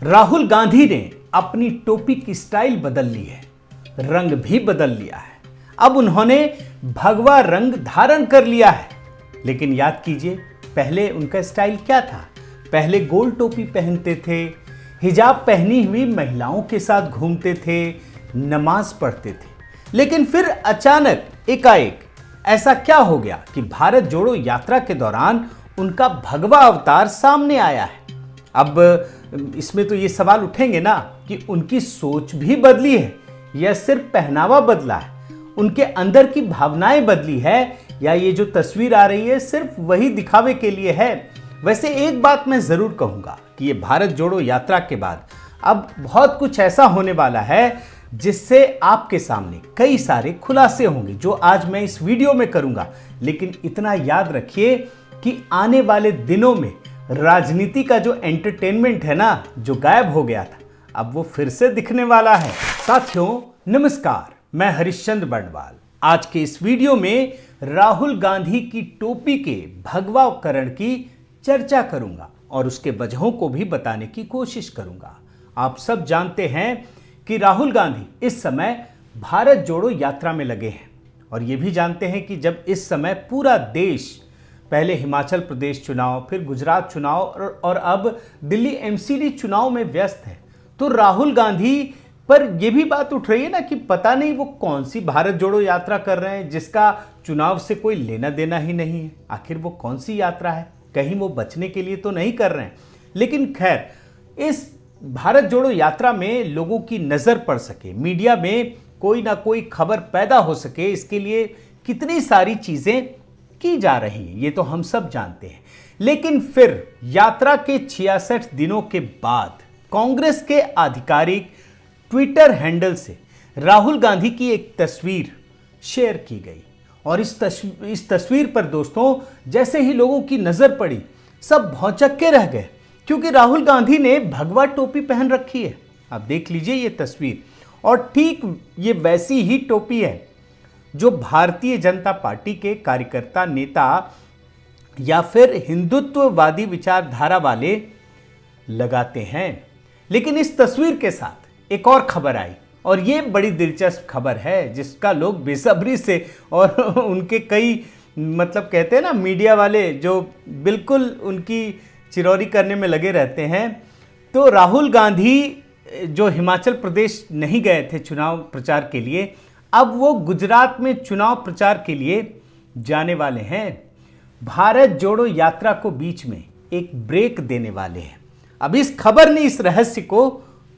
राहुल गांधी ने अपनी टोपी की स्टाइल बदल ली है, रंग भी बदल लिया है। अब उन्होंने भगवा रंग धारण कर लिया है। लेकिन याद कीजिए, पहले उनका स्टाइल क्या था। पहले गोल टोपी पहनते थे, हिजाब पहनी हुई महिलाओं के साथ घूमते थे, नमाज पढ़ते थे। लेकिन फिर अचानक एकाएक ऐसा क्या हो गया कि भारत जोड़ो यात्रा के दौरान उनका भगवा अवतार सामने आया है। अब इसमें तो ये सवाल उठेंगे ना कि उनकी सोच भी बदली है या सिर्फ पहनावा बदला है, उनके अंदर की भावनाएं बदली है या ये जो तस्वीर आ रही है सिर्फ वही दिखावे के लिए है। वैसे एक बात मैं जरूर कहूंगा कि ये भारत जोड़ो यात्रा के बाद अब बहुत कुछ ऐसा होने वाला है जिससे आपके सामने कई सारे खुलासे होंगे जो आज मैं इस वीडियो में करूंगा। लेकिन इतना याद रखिए कि आने वाले दिनों में राजनीति का जो एंटरटेनमेंट है ना, जो गायब हो गया था, अब वो फिर से दिखने वाला है। साथियों नमस्कार, मैं हरिश्चंद्र बर्णवाल। आज के इस वीडियो में राहुल गांधी की टोपी के भगवाकरण की चर्चा करूंगा और उसके वजहों को भी बताने की कोशिश करूंगा। आप सब जानते हैं कि राहुल गांधी इस समय भारत जोड़ो यात्रा में लगे हैं और ये भी जानते हैं कि जब इस समय पूरा देश, पहले हिमाचल प्रदेश चुनाव, फिर गुजरात चुनाव और अब दिल्ली एमसीडी चुनाव में व्यस्त है, तो राहुल गांधी पर यह भी बात उठ रही है ना कि पता नहीं वो कौन सी भारत जोड़ो यात्रा कर रहे हैं जिसका चुनाव से कोई लेना देना ही नहीं है। आखिर वो कौन सी यात्रा है, कहीं वो बचने के लिए तो नहीं कर रहे हैं। लेकिन खैर, इस भारत जोड़ो यात्रा में लोगों की नजर पड़ सके, मीडिया में कोई ना कोई खबर पैदा हो सके, इसके लिए कितनी सारी चीजें की जा रही हैं, ये तो हम सब जानते हैं। लेकिन फिर यात्रा के 66 दिनों के बाद कांग्रेस के आधिकारिक ट्विटर हैंडल से राहुल गांधी की एक तस्वीर शेयर की गई और इस तस्वीर पर दोस्तों जैसे ही लोगों की नजर पड़ी, सब भौंचक्के रह गए क्योंकि राहुल गांधी ने भगवा टोपी पहन रखी है। आप देख लीजिए ये तस्वीर, और ठीक ये वैसी ही टोपी है जो भारतीय जनता पार्टी के कार्यकर्ता, नेता या फिर हिंदुत्ववादी विचारधारा वाले लगाते हैं। लेकिन इस तस्वीर के साथ एक और खबर आई और ये बड़ी दिलचस्प खबर है जिसका लोग बेसब्री से और उनके कई कहते हैं ना मीडिया वाले जो बिल्कुल उनकी चिरौरी करने में लगे रहते हैं। तो राहुल गांधी जो हिमाचल प्रदेश नहीं गए थे चुनाव प्रचार के लिए, अब वो गुजरात में चुनाव प्रचार के लिए जाने वाले हैं। भारत जोड़ो यात्रा को बीच में एक ब्रेक देने वाले हैं। अब इस खबर ने इस रहस्य को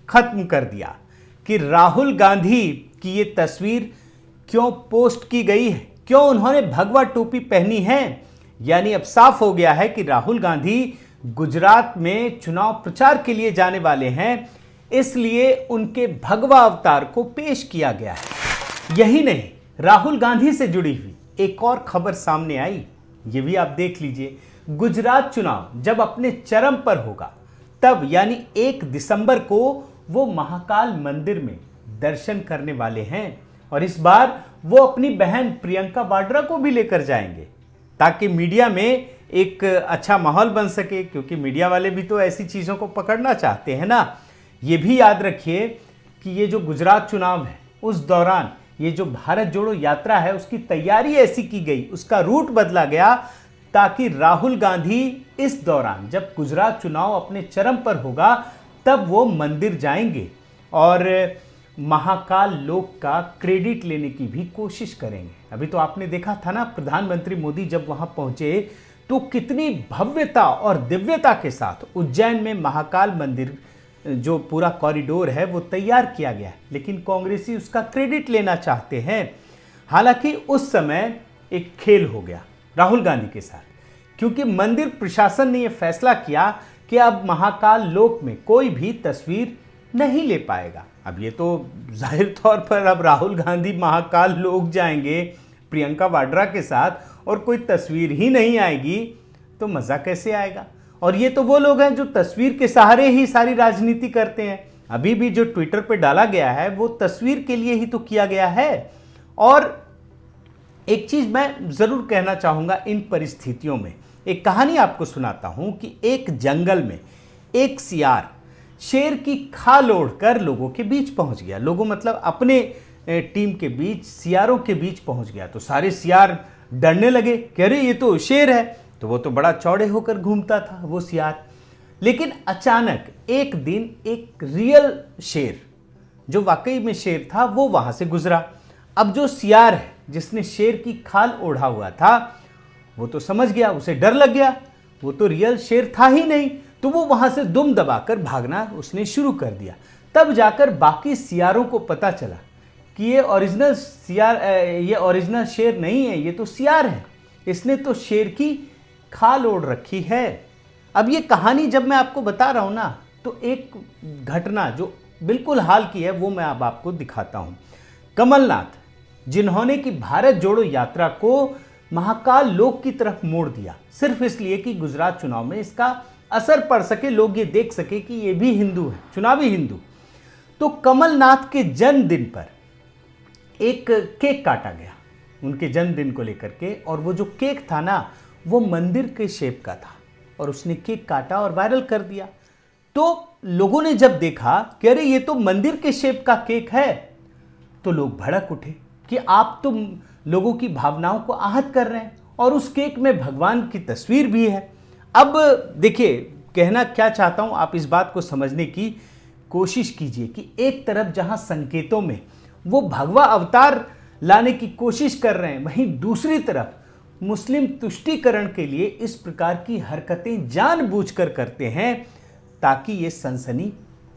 खत्म कर दिया कि राहुल गांधी की ये तस्वीर क्यों पोस्ट की गई है, क्यों उन्होंने भगवा टोपी पहनी है। यानी अब साफ हो गया है कि राहुल गांधी गुजरात में चुनाव प्रचार के लिए जाने वाले हैं, इसलिए उनके भगवा अवतार को पेश किया गया है। यही नहीं, राहुल गांधी से जुड़ी हुई एक और खबर सामने आई, ये भी आप देख लीजिए। गुजरात चुनाव जब अपने चरम पर होगा तब यानी 1 दिसंबर को वो महाकाल मंदिर में दर्शन करने वाले हैं और इस बार वो अपनी बहन प्रियंका वाड्रा को भी लेकर जाएंगे ताकि मीडिया में एक अच्छा माहौल बन सके, क्योंकि मीडिया वाले भी तो ऐसी चीज़ों को पकड़ना चाहते हैं ना। ये भी याद रखिए कि ये जो गुजरात चुनाव है उस दौरान ये जो भारत जोड़ो यात्रा है उसकी तैयारी ऐसी की गई, उसका रूट बदला गया ताकि राहुल गांधी इस दौरान जब गुजरात चुनाव अपने चरम पर होगा तब वो मंदिर जाएंगे और महाकाल लोक का क्रेडिट लेने की भी कोशिश करेंगे। अभी तो आपने देखा था ना, प्रधानमंत्री मोदी जब वहां पहुंचे तो कितनी भव्यता और दिव्यता के साथ उज्जैन में महाकाल मंदिर जो पूरा कॉरिडोर है वो तैयार किया गया है। लेकिन कांग्रेसी उसका क्रेडिट लेना चाहते हैं। हालांकि उस समय एक खेल हो गया राहुल गांधी के साथ, क्योंकि मंदिर प्रशासन ने यह फैसला किया कि अब महाकाल लोक में कोई भी तस्वीर नहीं ले पाएगा। अब ये तो जाहिर तौर पर अब राहुल गांधी महाकाल लोक जाएंगे प्रियंका वाड्रा के साथ और कोई तस्वीर ही नहीं आएगी तो मज़ा कैसे आएगा। और ये तो वो लोग हैं जो तस्वीर के सहारे ही सारी राजनीति करते हैं। अभी भी जो ट्विटर पे डाला गया है वो तस्वीर के लिए ही तो किया गया है। और एक चीज़ मैं ज़रूर कहना चाहूँगा इन परिस्थितियों में, एक कहानी आपको सुनाता हूँ कि एक जंगल में एक सियार शेर की खाल ओढ़कर लोगों के बीच पहुंच गया। लोगों मतलब अपने टीम के बीच, सियारों के बीच पहुंच गया। तो सारे सियार डरने लगे कि अरे ये तो शेर है। तो वो तो बड़ा चौड़े होकर घूमता था वो सियार। लेकिन अचानक एक दिन एक रियल शेर, जो वाकई में शेर था, वो वहां से गुजरा। अब जो सियार है जिसने शेर की खाल ओढ़ा हुआ था, वो तो समझ गया, उसे डर लग गया, वो तो रियल शेर था ही नहीं। तो वो वहां से दुम दबाकर भागना उसने शुरू कर दिया। तब जाकर बाकी सियारों को पता चला कि ये ओरिजिनल शेर नहीं है, ये तो सियार है, इसने तो शेर की खाल ओढ़ रखी है। अब ये कहानी जब मैं आपको बता रहा हूं ना, तो एक घटना जो बिल्कुल हाल की है वो मैं अब आपको दिखाता हूं। कमलनाथ, जिन्होंने कि भारत जोड़ो यात्रा को महाकाल लोक की तरफ मोड़ दिया, सिर्फ इसलिए कि गुजरात चुनाव में इसका असर पड़ सके, लोग ये देख सके कि ये भी हिंदू है, चुनावी हिंदू। तो कमलनाथ के जन्मदिन पर एक केक काटा गया उनके जन्मदिन को लेकर के, और वो जो केक था ना, वो मंदिर के शेप का था, और उसने केक काटा और वायरल कर दिया। तो लोगों ने जब देखा कि अरे ये तो मंदिर के शेप का केक है, तो लोग भड़क उठे कि आप तो लोगों की भावनाओं को आहत कर रहे हैं, और उस केक में भगवान की तस्वीर भी है। अब देखिए, कहना क्या चाहता हूं, आप इस बात को समझने की कोशिश कीजिए कि एक तरफ जहां संकेतों में वो भगवा अवतार लाने की कोशिश कर रहे हैं, वहीं दूसरी तरफ मुस्लिम तुष्टीकरण के लिए इस प्रकार की हरकतें जानबूझकर करते हैं ताकि ये सनसनी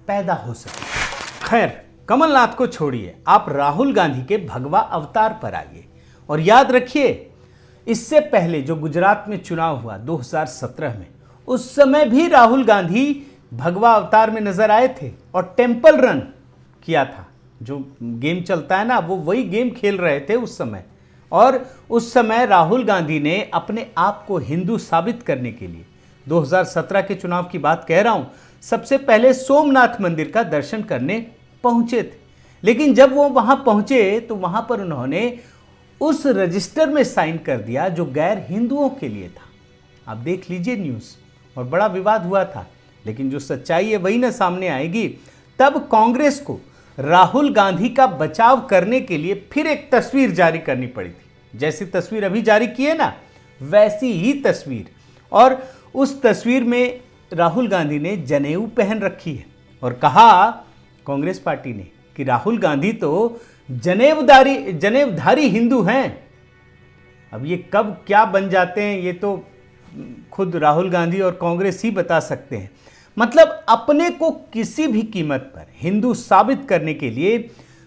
पैदा हो सके। खैर, कमलनाथ को छोड़िए, आप राहुल गांधी के भगवा अवतार पर आइए। और याद रखिए, इससे पहले जो गुजरात में चुनाव हुआ 2017 में, उस समय भी राहुल गांधी भगवा अवतार में नजर आए थे और टेंपल रन किया था। जो गेम चलता है ना, वो वही गेम खेल रहे थे उस समय। और उस समय राहुल गांधी ने अपने आप को हिंदू साबित करने के लिए, 2017 के चुनाव की बात कह रहा हूं, सबसे पहले सोमनाथ मंदिर का दर्शन करने पहुंचे थे। लेकिन जब वो वहां पहुंचे तो वहां पर उन्होंने उस रजिस्टर में साइन कर दिया जो गैर हिंदुओं के लिए था। आप देख लीजिए न्यूज़, और बड़ा विवाद हुआ था। लेकिन जो सच्चाई है वही ना सामने आएगी। तब कांग्रेस को राहुल गांधी का बचाव करने के लिए फिर एक तस्वीर जारी करनी पड़ी थी। जैसी तस्वीर अभी जारी की है ना, वैसी ही तस्वीर। और उस तस्वीर में राहुल गांधी ने जनेऊ पहन रखी है, और कहा कांग्रेस पार्टी ने कि राहुल गांधी तो जनेवधारी हिंदू हैं। अब ये कब क्या बन जाते हैं, ये तो खुद राहुल गांधी और कांग्रेस ही बता सकते हैं। मतलब अपने को किसी भी कीमत पर हिंदू साबित करने के लिए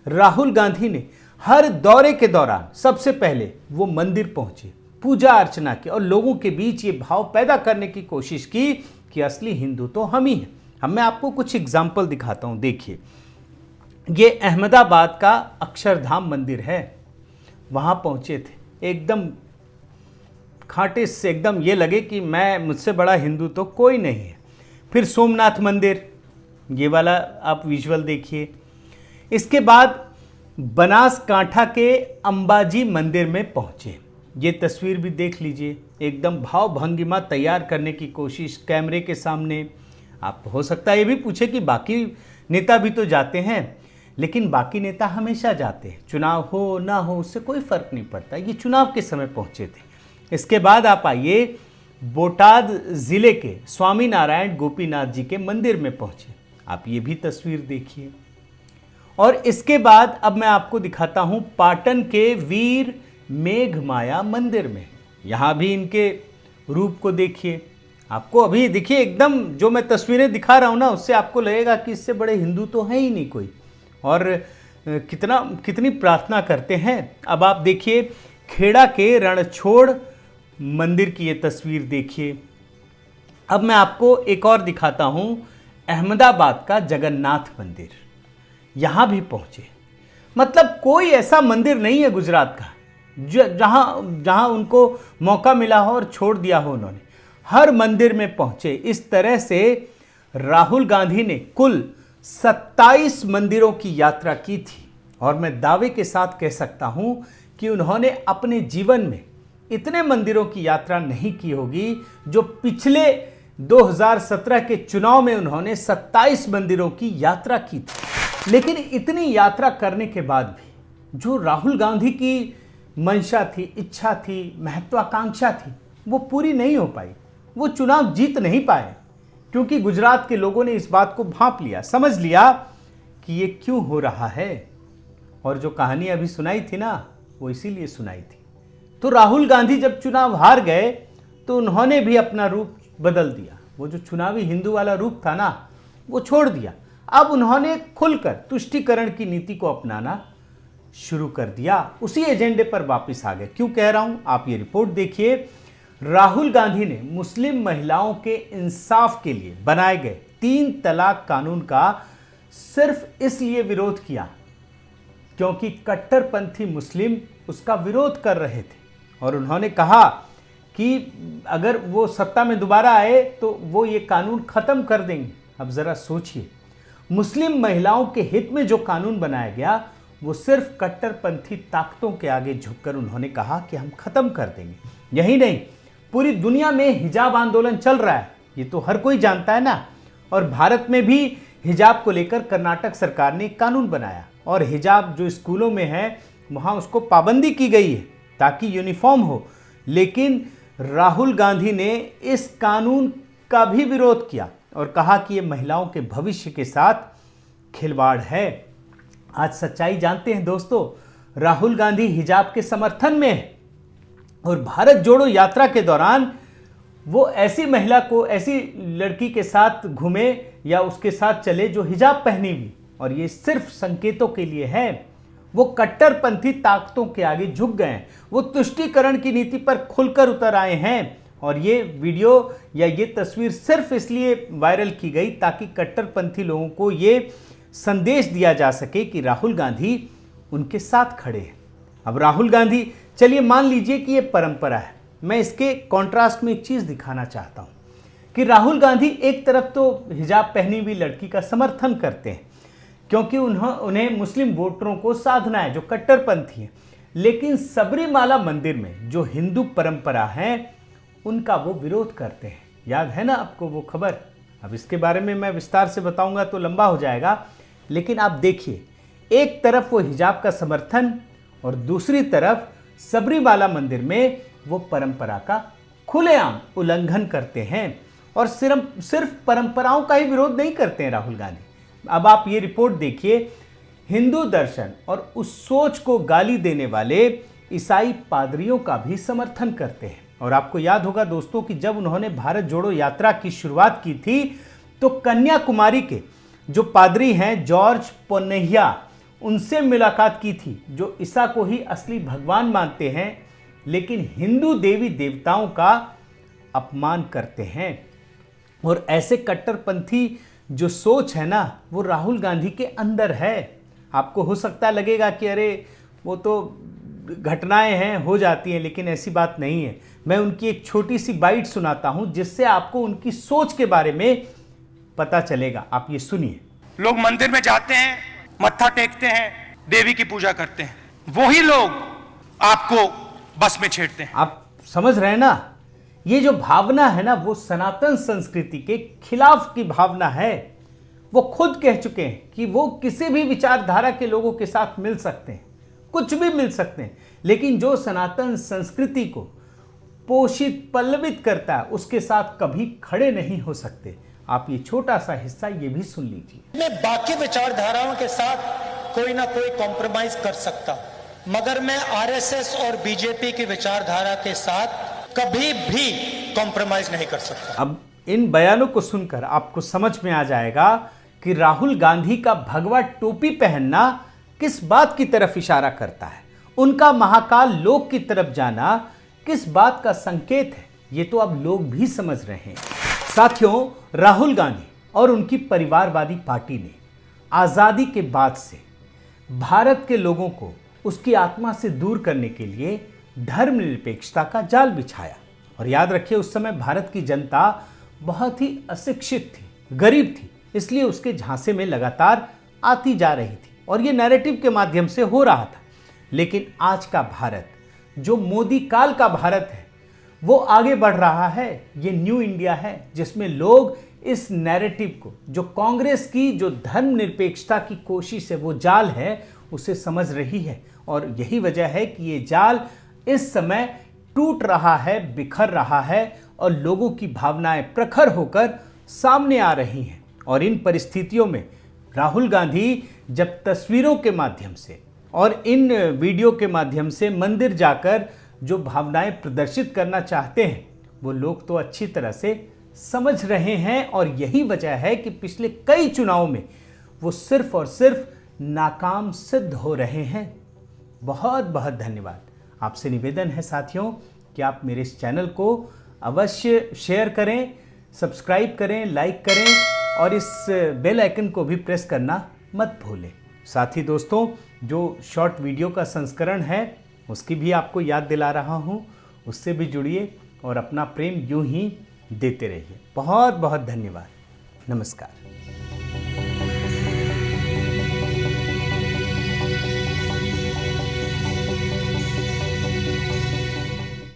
राहुल गांधी ने हर दौरे के दौरान सबसे पहले वो मंदिर पहुंचे, पूजा अर्चना की, और लोगों के बीच ये भाव पैदा करने की कोशिश की कि असली हिंदू तो हम ही हैं। अब मैं आपको कुछ एग्जाम्पल दिखाता हूं। देखिए, ये अहमदाबाद का अक्षरधाम मंदिर है, वहां पहुंचे थे, एकदम खाटे से, एकदम ये लगे कि मुझसे बड़ा हिंदू तो कोई नहीं है। फिर सोमनाथ मंदिर, ये वाला आप विजुअल देखिए। इसके बाद बनासकांठा के अंबाजी मंदिर में पहुंचे, ये तस्वीर भी देख लीजिए। एकदम भाव भंगिमा तैयार करने की कोशिश कैमरे के सामने। आप हो सकता है ये भी पूछे कि बाकी नेता भी तो जाते हैं, लेकिन बाकी नेता हमेशा जाते हैं, चुनाव हो ना हो उससे कोई फर्क नहीं पड़ता। ये चुनाव के समय पहुंचे थे। इसके बाद आप आइए, बोटाद जिले के स्वामी नारायण गोपीनाथ जी के मंदिर में पहुंचे। आप ये भी तस्वीर देखिए। और इसके बाद अब मैं आपको दिखाता हूं पाटन के वीर मेघमाया मंदिर में। यहां भी इनके रूप को देखिए। आपको अभी देखिए, एकदम जो मैं तस्वीरें दिखा रहा हूं ना, उससे आपको लगेगा कि इससे बड़े हिंदू तो है ही नहीं कोई, और कितनी प्रार्थना करते हैं। अब आप देखिए, खेड़ा के रणछोड़ मंदिर की ये तस्वीर देखिए। अब मैं आपको एक और दिखाता हूं, अहमदाबाद का जगन्नाथ मंदिर, यहां भी पहुंचे। मतलब कोई ऐसा मंदिर नहीं है गुजरात का जहां उनको मौका मिला हो और छोड़ दिया हो उन्होंने, हर मंदिर में पहुंचे। इस तरह से राहुल गांधी ने कुल 27 मंदिरों की यात्रा की थी, और मैं दावे के साथ कह सकता हूं कि उन्होंने अपने जीवन में इतने मंदिरों की यात्रा नहीं की होगी जो पिछले 2017 के चुनाव में उन्होंने 27 मंदिरों की यात्रा की थी। लेकिन इतनी यात्रा करने के बाद भी जो राहुल गांधी की मंशा थी, इच्छा थी, महत्वाकांक्षा थी, वो पूरी नहीं हो पाई। वो चुनाव जीत नहीं पाए क्योंकि गुजरात के लोगों ने इस बात को भांप लिया, समझ लिया कि ये क्यों हो रहा है। और जो कहानी अभी सुनाई थी ना, वो इसीलिए सुनाई थी। तो राहुल गांधी जब चुनाव हार गए तो उन्होंने भी अपना रूप बदल दिया। वो जो चुनावी हिंदू वाला रूप था ना, वो छोड़ दिया। अब उन्होंने खुलकर तुष्टीकरण की नीति को अपनाना शुरू कर दिया। उसी एजेंडे पर वापस आ गए। क्यों कह रहा हूं, आप ये रिपोर्ट देखिए। राहुल गांधी ने मुस्लिम महिलाओं के इंसाफ के लिए बनाए गए 3 तलाक कानून का सिर्फ इसलिए विरोध किया क्योंकि कट्टरपंथी मुस्लिम उसका विरोध कर रहे थे। और उन्होंने कहा कि अगर वो सत्ता में दोबारा आए तो वो ये कानून खत्म कर देंगे। अब जरा सोचिए, मुस्लिम महिलाओं के हित में जो कानून बनाया गया वो सिर्फ कट्टरपंथी ताकतों के आगे झुककर उन्होंने कहा कि हम खत्म कर देंगे। यही नहीं, पूरी दुनिया में हिजाब आंदोलन चल रहा है, ये तो हर कोई जानता है ना। और भारत में भी हिजाब को लेकर कर्नाटक सरकार ने कानून बनाया और हिजाब जो स्कूलों में है वहां उसको पाबंदी की गई है ताकि यूनिफॉर्म हो। लेकिन राहुल गांधी ने इस कानून का भी विरोध किया और कहा कि ये महिलाओं के भविष्य के साथ खिलवाड़ है। आज सच्चाई जानते हैं दोस्तों, राहुल गांधी हिजाब के समर्थन में है और भारत जोड़ो यात्रा के दौरान वो ऐसी महिला को, ऐसी लड़की के साथ घूमे या उसके साथ चले जो हिजाब पहनी हुई, और ये सिर्फ संकेतों के लिए है। वो कट्टरपंथी ताकतों के आगे झुक गए हैं। वो तुष्टीकरण की नीति पर खुलकर उतर आए हैं। और ये वीडियो या ये तस्वीर सिर्फ इसलिए वायरल की गई ताकि कट्टरपंथी लोगों को ये संदेश दिया जा सके कि राहुल गांधी उनके साथ खड़े हैं। अब राहुल गांधी, चलिए मान लीजिए कि ये परंपरा है, मैं इसके कॉन्ट्रास्ट में एक चीज़ दिखाना चाहता हूँ कि राहुल गांधी एक तरफ तो हिजाब पहनी हुई लड़की का समर्थन करते हैं क्योंकि उन्हें मुस्लिम वोटरों को साधना है जो कट्टरपंथी है, लेकिन सबरीमाला मंदिर में जो हिंदू परंपरा है उनका वो विरोध करते हैं। याद है ना आपको वो खबर? अब इसके बारे में मैं विस्तार से बताऊंगा तो लंबा हो जाएगा, लेकिन आप देखिए, एक तरफ वो हिजाब का समर्थन और दूसरी तरफ सबरीमाला मंदिर में वो परंपरा का खुलेआम उल्लंघन करते हैं। और सिर्फ परंपराओं का ही विरोध नहीं करते हैं राहुल गांधी। अब आप ये रिपोर्ट देखिए, हिंदू दर्शन और उस सोच को गाली देने वाले ईसाई पादरियों का भी समर्थन करते हैं। और आपको याद होगा दोस्तों कि जब उन्होंने भारत जोड़ो यात्रा की शुरुआत की थी तो कन्याकुमारी के जो पादरी हैं जॉर्ज पोन्नैया, उनसे मुलाकात की थी, जो ईसा को ही असली भगवान मानते हैं लेकिन हिंदू देवी देवताओं का अपमान करते हैं। और ऐसे कट्टरपंथी जो सोच है ना, वो राहुल गांधी के अंदर है। आपको हो सकता लगेगा कि अरे वो तो घटनाएं हैं, हो जाती हैं, लेकिन ऐसी बात नहीं है। मैं उनकी एक छोटी सी बाइट सुनाता हूं जिससे आपको उनकी सोच के बारे में पता चलेगा। आप ये सुनिए। लोग मंदिर में जाते हैं, मत्था टेकते हैं, देवी की पूजा करते हैं, वही लोग आपको बस में छेड़ते हैं। आप समझ रहे हैं ना, ये जो भावना है ना, वो सनातन संस्कृति के खिलाफ की भावना है। वो खुद कह चुके हैं कि वो किसी भी विचारधारा के लोगों के साथ मिल सकते हैं, कुछ भी मिल सकते हैं, लेकिन जो सनातन संस्कृति को पोषित पल्लवित करता है उसके साथ कभी खड़े नहीं हो सकते। आप ये छोटा सा हिस्सा ये भी सुन लीजिए। मैं बाकी विचारधाराओं के साथ कोई ना कोई कॉम्प्रोमाइज कर सकता, मगर मैं आरएसएस और बीजेपी की विचारधारा के साथ कभी भी कॉम्प्रोमाइज नहीं कर सकता। अब इन बयानों को सुनकर आपको समझ में आ जाएगा कि राहुल गांधी का भगवा टोपी पहनना किस बात की तरफ इशारा करता है, उनका महाकाल लोक की तरफ जाना किस बात का संकेत है, ये तो अब लोग भी समझ रहे हैं। साथियों, राहुल गांधी और उनकी परिवारवादी पार्टी ने आजादी के बाद से भारत के लोगों को उसकी आत्मा से दूर करने के लिए धर्मनिरपेक्षता का जाल बिछाया। और याद रखिए, उस समय भारत की जनता बहुत ही अशिक्षित थी, गरीब थी, इसलिए उसके झांसे में लगातार आती जा रही थी और ये नैरेटिव के माध्यम से हो रहा था। लेकिन आज का भारत जो मोदी काल का भारत है, वो आगे बढ़ रहा है। ये न्यू इंडिया है जिसमें लोग इस नैरेटिव को, जो कांग्रेस की जो धर्मनिरपेक्षता की कोशिश है, वो जाल है, उसे समझ रही है। और यही वजह है कि ये जाल इस समय टूट रहा है, बिखर रहा है और लोगों की भावनाएं प्रखर होकर सामने आ रही हैं। और इन परिस्थितियों में राहुल गांधी जब तस्वीरों के माध्यम से और इन वीडियो के माध्यम से मंदिर जाकर जो भावनाएं प्रदर्शित करना चाहते हैं, वो लोग तो अच्छी तरह से समझ रहे हैं। और यही वजह है कि पिछले कई चुनावों में वो सिर्फ और सिर्फ नाकाम सिद्ध हो रहे हैं। बहुत बहुत धन्यवाद। आपसे निवेदन है साथियों कि आप मेरे इस चैनल को अवश्य शेयर करें, सब्सक्राइब करें, लाइक करें और इस बेल आइकन को भी प्रेस करना मत भूलें। साथ ही दोस्तों, जो शॉर्ट वीडियो का संस्करण है उसकी भी आपको याद दिला रहा हूँ, उससे भी जुड़िए और अपना प्रेम यूं ही देते रहिए। बहुत बहुत धन्यवाद। नमस्कार।